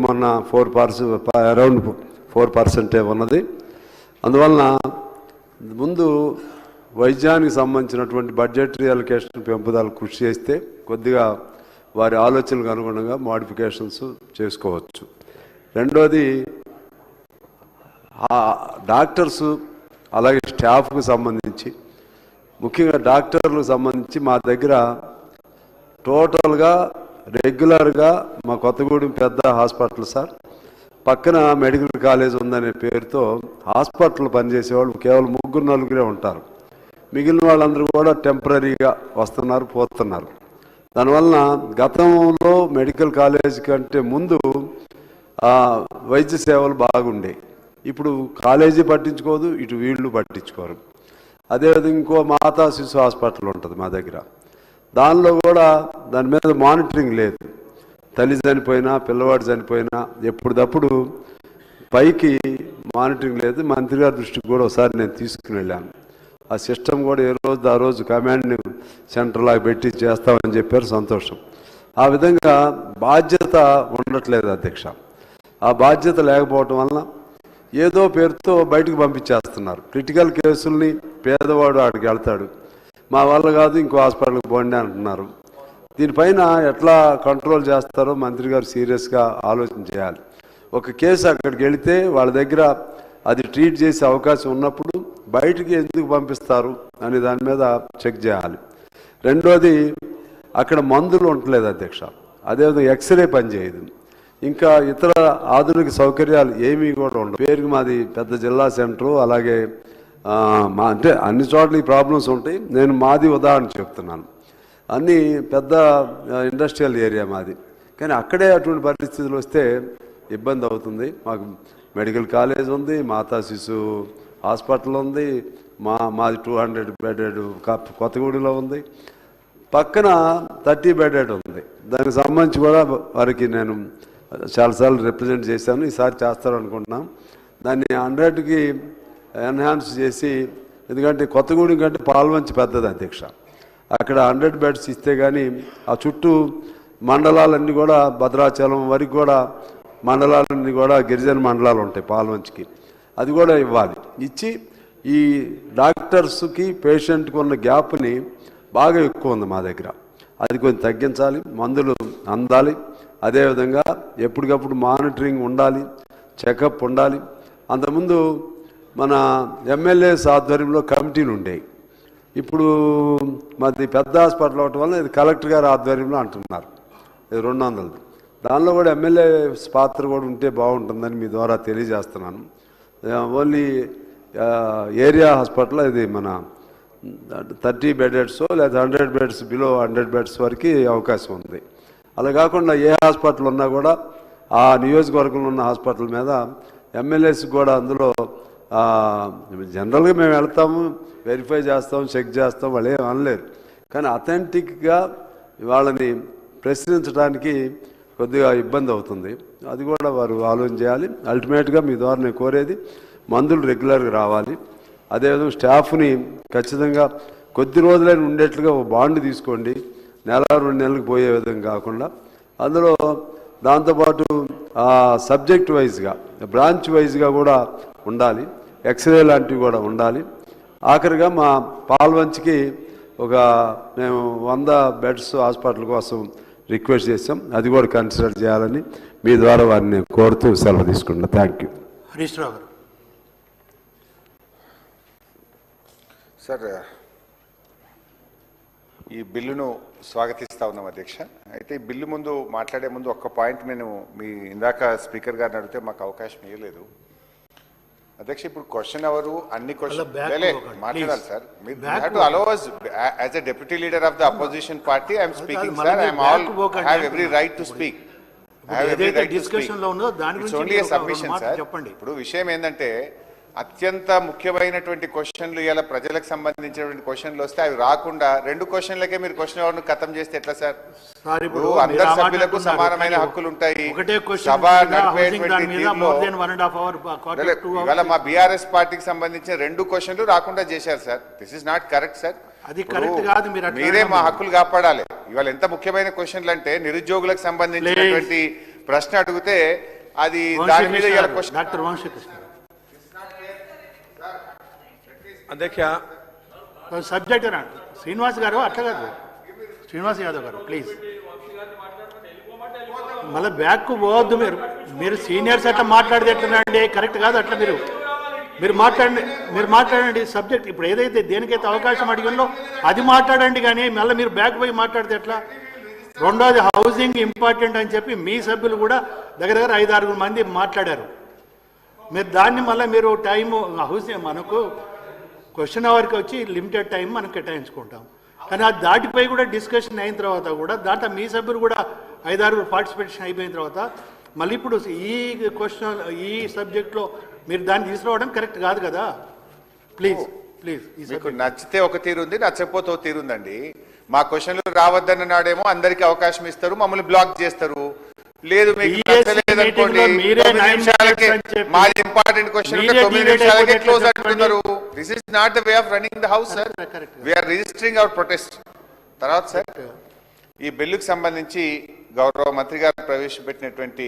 మొన్న 4% అరౌండ్ 4% ఉన్నది. అందువలన ముందు వైద్యానికి సంబంధించినటువంటి బడ్జెటరీ అలొకేషన్ పెంపుదల కృషి చేస్తే కొద్దిగా వారి ఆలోచనలకు అనుగుణంగా మోడిఫికేషన్స్ చేసుకోవచ్చు. రెండోది డాక్టర్సు అలాగే స్టాఫ్కు సంబంధించి ముఖ్యంగా డాక్టర్లకు సంబంధించి మా దగ్గర టోటల్గా రెగ్యులర్గా మా కొత్తగూడెం పెద్ద హాస్పిటల్ సార్ పక్కన మెడికల్ కాలేజ్ ఉందనే పేరుతో హాస్పిటల్ పనిచేసేవాళ్ళు కేవలం 3-4 ఉంటారు. మిగిలిన వాళ్ళందరూ కూడా టెంపరీగా వస్తున్నారు పోతున్నారు. దానివలన గతంలో మెడికల్ కాలేజ్ కంటే ముందు వైద్య సేవలు బాగుండే. ఇప్పుడు కాలేజీ పట్టించుకోదు, ఇటు వీళ్ళు పట్టించుకోరు. అదేవిధంగా ఇంకో మాతా శిశు హాస్పిటల్ ఉంటుంది మా దగ్గర. దానిలో కూడా దాని మీద మానిటరింగ్ లేదు. తల్లి చనిపోయినా పిల్లవాడు చనిపోయినా ఎప్పుడప్పుడు పైకి మానిటరింగ్ లేదు. మంత్రి గారి దృష్టికి కూడా ఒకసారి నేను తీసుకుని వెళ్ళాను. ఆ సిస్టమ్ కూడా ఏ రోజు ఆ రోజు కమాండ్ సెంటర్ లాగా పెట్టి చేస్తామని చెప్పారు. సంతోషం. ఆ విధంగా బాధ్యత ఉండట్లేదు అధ్యక్ష. ఆ బాధ్యత లేకపోవటం వలన ఏదో పేరుతో బయటకు పంపించేస్తున్నారు. క్రిటికల్ కేసుల్ని పేదవాడు ఆడికి వెళ్తాడు, మా వల్ల కాదు ఇంకో హాస్పిటల్కి పోండి అంటున్నారు. దీనిపైన ఎట్లా కంట్రోల్ చేస్తారో మంత్రి గారు సీరియస్గా ఆలోచన చేయాలి. ఒక కేసు అక్కడికి వెళితే వాళ్ళ దగ్గర అది ట్రీట్ చేసే అవకాశం ఉన్నప్పుడు బయటికి ఎందుకు పంపిస్తారు అనే దాని మీద చెక్ చేయాలి. రెండోది అక్కడ మందులు ఉండలేదు అధ్యక్ష. అదేవిధంగా ఎక్స్రే పనిచేయదు. ఇంకా ఇతర ఆధునిక సౌకర్యాలు ఏమీ కూడా ఉండవు. పేరుకి మాది పెద్ద జిల్లా సెంటరు. అలాగే అంటే అన్ని చోట్ల ఈ ప్రాబ్లమ్స్ ఉంటాయి. నేను మాది ఉదాహరణ చెప్తున్నాను. అన్నీ పెద్ద ఇండస్ట్రియల్ ఏరియా మాది. కానీ అక్కడే అటువంటి పరిస్థితులు వస్తే ఇబ్బంది అవుతుంది. మాకు మెడికల్ కాలేజ్ ఉంది, మాతా శిశు హాస్పిటల్ ఉంది, మాది 200 బెడెడ్ కొత్తగూడెలో ఉంది, పక్కన 30 బెడెడ్ ఉంది. దానికి సంబంధించి కూడా వారికి నేను చాలాసార్లు రిప్రజెంట్ చేశాను. ఈసారి చేస్తారనుకుంటున్నాం. దాన్ని 100కి ఎన్హాన్స్ చేసి, ఎందుకంటే కొత్తగూడెం కంటే పాల్వంచి పెద్దది అధ్యక్ష. అక్కడ 100 బెడ్స్ ఇస్తే కానీ ఆ చుట్టూ మండలాలన్నీ కూడా భద్రాచలం వరకు కూడా మండలాలన్నీ కూడా గిరిజన మండలాలు ఉంటాయి పాల్వంచికి. అది కూడా ఇవ్వాలి. ఇచ్చి ఈ డాక్టర్స్కి పేషెంట్కి ఉన్న గ్యాప్ని బాగా ఎక్కువ ఉంది మా దగ్గర. అది కొంచెం తగ్గించాలి. మందులు అందాలి. అదేవిధంగా ఎప్పటికప్పుడు మానిటరింగ్ ఉండాలి, చెకప్ ఉండాలి. అంతకుముందు మన ఎమ్మెల్యేస్ ఆధ్వర్యంలో కమిటీలు ఉండేవి. ఇప్పుడు మాది పెద్ద హాస్పిటల్ అవటం వల్ల ఇది కలెక్టర్ గారి ఆధ్వర్యంలో అంటున్నారు. ఇది 200. దానిలో కూడా ఎమ్మెల్యే పాత్ర కూడా ఉంటే బాగుంటుందని మీ ద్వారా తెలియజేస్తున్నాను. ఓన్లీ ఏరియా హాస్పిటల్ ఇది మన 30 బెడెడ్స్ లేదా 100 బెడ్స్ బిలో 100 బెడ్స్ వరకు అవకాశం ఉంది. అలా కాకుండా ఏ హాస్పిటల్ ఉన్నా కూడా ఆ నియోజకవర్గంలో ఉన్న హాస్పిటల్ మీద ఎమ్మెల్యేస్ కూడా అందులో జనరల్గా మేము వెళ్తాము, వెరిఫై చేస్తాం, చెక్ చేస్తాం, వాళ్ళు ఏం అనలేరు. కానీ అథెంటిక్గా వాళ్ళని ప్రశ్నించడానికి కొద్దిగా ఇబ్బంది అవుతుంది. అది కూడా వారు ఆలోచన చేయాలి. అల్టిమేట్గా మీ ద్వారా నేను కోరేది మందులు రెగ్యులర్గా రావాలి. అదేవిధంగా స్టాఫ్ని ఖచ్చితంగా కొద్ది రోజులైనా ఉండేట్లుగా ఒక బాండ్ తీసుకోండి. 1-2 నెలలకు పోయే విధంగా కాకుండా అందులో దాంతోపాటు సబ్జెక్ట్ వైజ్గా బ్రాంచ్ వైజ్గా కూడా ఉండాలి. ఎక్స్రే లాంటివి కూడా ఉండాలి. ఆఖరిగా మా పాల్వంచికి మేము 100 బెడ్స్ హాస్పిటల్ కోసం రిక్వెస్ట్ చేసాం. అది కూడా కన్సిడర్ చేయాలని మీ ద్వారా వారిని కోరుతూ సెలవు తీసుకుంటున్నాను. Thank you. హరీష్ రావు గారు. సార్, ఈ బిల్లును స్వాగతిస్తా ఉన్నాం అధ్యక్ష. అయితే ఈ బిల్లు ముందు మాట్లాడే ముందు ఒక్క పాయింట్ నేను ఇందాక స్పీకర్ గారిని అడిగితే మాకు అవకాశం ఇవ్వలేదు అధ్యక్ష. ఇప్పుడు క్వశ్చన్ అవరు అన్ని క్వశ్చన్ మాట్లాడాలి సార్. మీరు allows as a deputy leader of the opposition party I'm speaking sir. I'm all have every right to speak. Only A submission sir. ఇప్పుడు విషయం ఏంటంటే అత్యంత ముఖ్యమైనటువంటి క్వశ్చన్లు ఇలా ప్రజలకు సంబంధించినటువంటి క్వశ్చన్లు వస్తే అవి రాకుండా 2 క్వశ్చన్లకే మీరు క్వశ్చన్ అవర్ను ఖతం చేస్తే ఎట్లా సార్? అందరి సభ్యులకు సమానమైన హక్కులు ఉంటాయి. సభ నడిపేటువంటి ఇవాళ మా బీఆర్ఎస్ పార్టీకి సంబంధించిన 2 క్వశ్చన్లు రాకుండా చేశారు sir. This is not correct sir. మీరే మా హక్కులు కాపాడాలి. ఇవాళ ఎంత ముఖ్యమైన క్వశ్చన్లు అంటే నిరుద్యోగులకు సంబంధించినటువంటి ప్రశ్న అడిగితే అది దాని మీద ఇలా క్వశ్చన్. డాక్టర్ వంశీకృష్ణ అధ్యక్ష సబ్జెక్ట్ అని శ్రీనివాస్ గారు అట్లా కాదు, శ్రీనివాస్ యాదవ్ గారు ప్లీజ్ మళ్ళీ బ్యాక్ పోవద్దు. మీరు సీనియర్స్ అట్లా మాట్లాడితే ఎట్లా కరెక్ట్ కాదు. అట్లా మీరు మాట్లాడండి సబ్జెక్ట్. ఇప్పుడు ఏదైతే దేనికైతే అవకాశం అడిగిందో అది మాట్లాడండి, కానీ మళ్ళీ మీరు బ్యాక్ పోయి మాట్లాడితే ఎట్లా? రెండోది హౌసింగ్ ఇంపార్టెంట్ అని చెప్పి మీ సభ్యులు కూడా దగ్గర 5-6 మంది మాట్లాడారు. మీరు దాన్ని మళ్ళీ మీరు టైము హౌసింగ్ మనకు క్వశ్చన్ అవర్కి వచ్చి లిమిటెడ్ టైం మనం కేటాయించుకుంటాం, కానీ అది దాటిపోయి కూడా డిస్కషన్ అయిన తర్వాత కూడా దాంట్లో మీ సభ్యులు కూడా 5-6 పార్టిసిపేషన్ అయిపోయిన తర్వాత మళ్ళీ ఇప్పుడు ఈ క్వశ్చన్ ఈ సబ్జెక్ట్లో మీరు దాన్ని తీసుకురావడం కరెక్ట్ కాదు కదా. Please please. మీకు నచ్చితే ఒక తీరు ఉంది, నచ్చకపోతే ఒక తీరు ఉందండి. మా క్వశ్చన్లు రావద్దన్న నాడేమో అందరికీ అవకాశం ఇస్తారు, మమ్మల్ని బ్లాక్ చేస్తారు. లేదు మీకు నచ్చలేదనుకోండి, 9 నిమిషాలకే మాది ఇంపార్టెంట్ క్వశ్చన్ 9 నిమిషాలకే క్లోజ్ అంటున్నారు. This is not the way of running the house sir. We are registering our protest. తర్వాత సార్, ఈ బిల్లుకు సంబంధించి గౌరవ మంత్రి గారు ప్రవేశపెట్టినటువంటి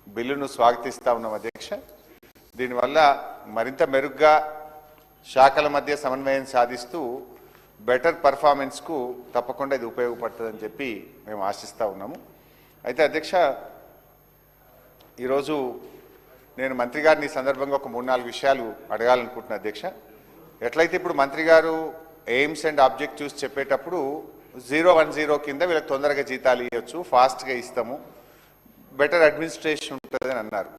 బిల్లును స్వాగతిస్తా ఉన్నాం అధ్యక్ష. దీనివల్ల మరింత మెరుగ్గా శాఖల మధ్య సమన్వయం సాధిస్తూ బెటర్ పర్ఫార్మెన్స్కు తప్పకుండా ఇది ఉపయోగపడుతుందని చెప్పి మేము ఆశిస్తూ ఉన్నాము. అయితే అధ్యక్ష, ఈరోజు నేను మంత్రి గారిని ఈ సందర్భంగా ఒక 3-4 విషయాలు అడగాలనుకుంటున్నాను అధ్యక్ష. ఎట్లయితే ఇప్పుడు మంత్రి గారు ఎయిమ్స్ అండ్ ఆబ్జెక్టివ్స్ చెప్పేటప్పుడు 010 కింద వీళ్ళకి తొందరగా జీతాలు ఇవ్వచ్చు, ఫాస్ట్గా ఇస్తాము, బెటర్ అడ్మినిస్ట్రేషన్ ఉంటుందని అన్నారు.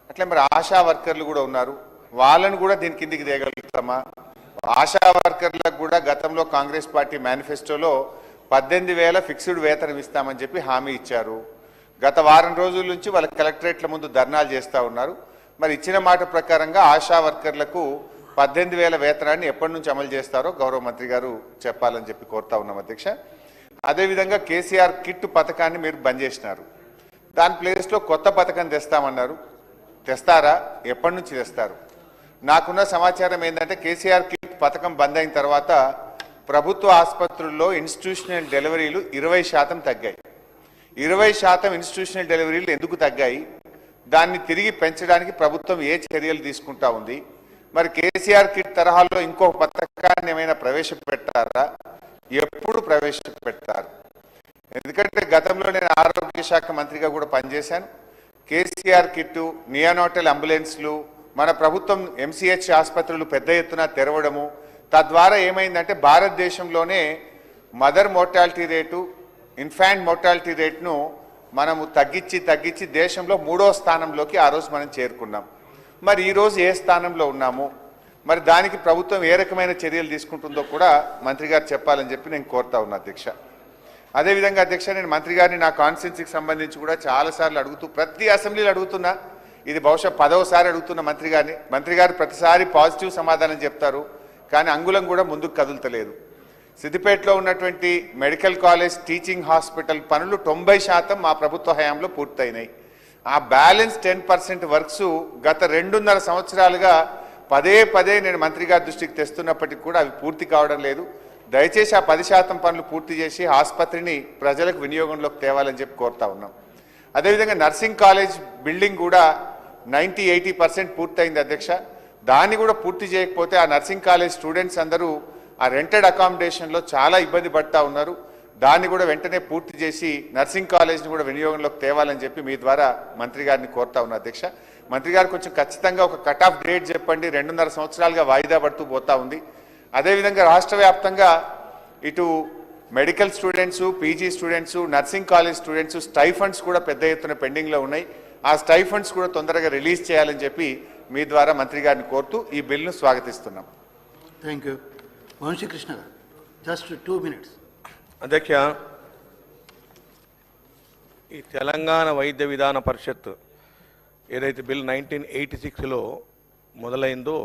అట్లా మరి ఆశా వర్కర్లు కూడా ఉన్నారు, వాళ్ళను కూడా దీని కిందికి తేగలుగుతామా? ఆశా వర్కర్లకు కూడా గతంలో కాంగ్రెస్ పార్టీ మేనిఫెస్టోలో 18,000 ఫిక్స్డ్ వేతనం ఇస్తామని చెప్పి హామీ ఇచ్చారు. గత వారం రోజుల నుంచి వాళ్ళ కలెక్టరేట్ల ముందు ధర్నాలు చేస్తూ ఉన్నారు. మరి ఇచ్చిన మాట ప్రకారంగా ఆశా వర్కర్లకు 18,000 వేతనాన్ని ఎప్పటి నుంచి అమలు చేస్తారో గౌరవ మంత్రి గారు చెప్పాలని చెప్పి కోరుతా ఉన్నాం అధ్యక్ష. అదేవిధంగా కేసీఆర్ కిట్ పథకాన్ని మీరు బంద్ చేసినారు, దాని ప్లేస్లో కొత్త పథకం తెస్తామన్నారు. తెస్తారా? ఎప్పటి నుంచి తెస్తారు? నాకున్న సమాచారం ఏంటంటే కేసీఆర్ కిట్ పథకం బంద్ అయిన తర్వాత ప్రభుత్వ ఆసుపత్రుల్లో ఇన్స్టిట్యూషనల్ డెలివరీలు 20% తగ్గాయి. 20% ఇన్స్టిట్యూషనల్ డెలివరీలు ఎందుకు తగ్గాయి? దాన్ని తిరిగి పెంచడానికి ప్రభుత్వం ఏ చర్యలు తీసుకుంటా ఉంది? మరి కేసీఆర్ కిట్ తరహాలో ఇంకో పథకాన్ని ఏమైనా ప్రవేశపెట్టారా? ఎప్పుడు ప్రవేశపెడతారు? ఎందుకంటే గతంలో నేను ఆరోగ్య శాఖ మంత్రిగా కూడా పనిచేశాను. కేసీఆర్ కిట్టు, నియోనాటల్ అంబులెన్స్లు, మన ప్రభుత్వం ఎంసీహెచ్ ఆసుపత్రులు పెద్ద ఎత్తున తెరవడము, తద్వారా ఏమైందంటే భారతదేశంలోనే mother mortality rate, infant mortality రేటును మనము తగ్గించి దేశంలో 3వ స్థానంలోకి ఆ రోజు మనం చేరుకున్నాం. మరి ఈరోజు ఏ స్థానంలో ఉన్నాము? మరి దానికి ప్రభుత్వం ఏ రకమైన చర్యలు తీసుకుంటుందో కూడా మంత్రి గారు చెప్పాలని చెప్పి నేను కోరుతా ఉన్నా అధ్యక్ష. అదేవిధంగా అధ్యక్ష, నేను మంత్రి గారిని నా కాన్స్టిట్యున్సీకి సంబంధించి కూడా చాలాసార్లు అడుగుతూ, ప్రతి అసెంబ్లీలో అడుగుతున్నా, ఇది బహుశా 10వసారి అడుగుతున్న మంత్రి గారిని. మంత్రి గారు ప్రతిసారి పాజిటివ్ సమాధానం చెప్తారు, కానీ అంగుళం కూడా ముందుకు కదులుతలేదు. సిద్దిపేటలో ఉన్నటువంటి మెడికల్ కాలేజ్, టీచింగ్ హాస్పిటల్ పనులు 90% మా ప్రభుత్వ హయాంలో పూర్తయినాయి. ఆ బ్యాలెన్స్ 10% వర్క్స్ గత 2.5 సంవత్సరాలుగా పదే నేను మంత్రి గారి దృష్టికి తెస్తున్నప్పటికీ కూడా అవి పూర్తి కావడం లేదు. దయచేసి ఆ 10% పనులు పూర్తి చేసి ఆసుపత్రిని ప్రజలకు వినియోగంలోకి తేవాలని చెప్పి కోరుతా ఉన్నాం. అదేవిధంగా నర్సింగ్ కాలేజ్ బిల్డింగ్ కూడా 90-80% పూర్తయింది అధ్యక్ష. దాన్ని కూడా పూర్తి చేయకపోతే ఆ నర్సింగ్ కాలేజ్ స్టూడెంట్స్ అందరూ ఆ రెంటెడ్ అకామిడేషన్లో చాలా ఇబ్బంది పడతా ఉన్నారు. దాన్ని కూడా వెంటనే పూర్తి చేసి నర్సింగ్ కాలేజ్ని కూడా వినియోగంలోకి తేవాలని చెప్పి మీ ద్వారా మంత్రి గారిని కోరుతా ఉన్నా అధ్యక్ష. మంత్రి గారు కొంచెం ఖచ్చితంగా ఒక కట్ ఆఫ్ డేట్ చెప్పండి. 2.5 సంవత్సరాలుగా వాయిదా పడుతూ పోతా ఉంది. అదేవిధంగా రాష్ట్ర వ్యాప్తంగా ఇటు medical students, PG students, nursing college students stipends కూడా పెద్ద ఎత్తున పెండింగ్లో ఉన్నాయి. ఆ స్టైఫండ్స్ కూడా తొందరగా రిలీజ్ చేయాలని చెప్పి మీ ద్వారా మంత్రి గారిని కోరుతూ ఈ బిల్లును స్వాగతిస్తున్నాం. Thank you. వంశీకృష్ణ గారు, జస్ట్ 2 minutes. అధ్యక్ష, ఈ తెలంగాణ వైద్య విధాన పరిషత్ ఏదైతే బిల్ 1986లో మొదలైందో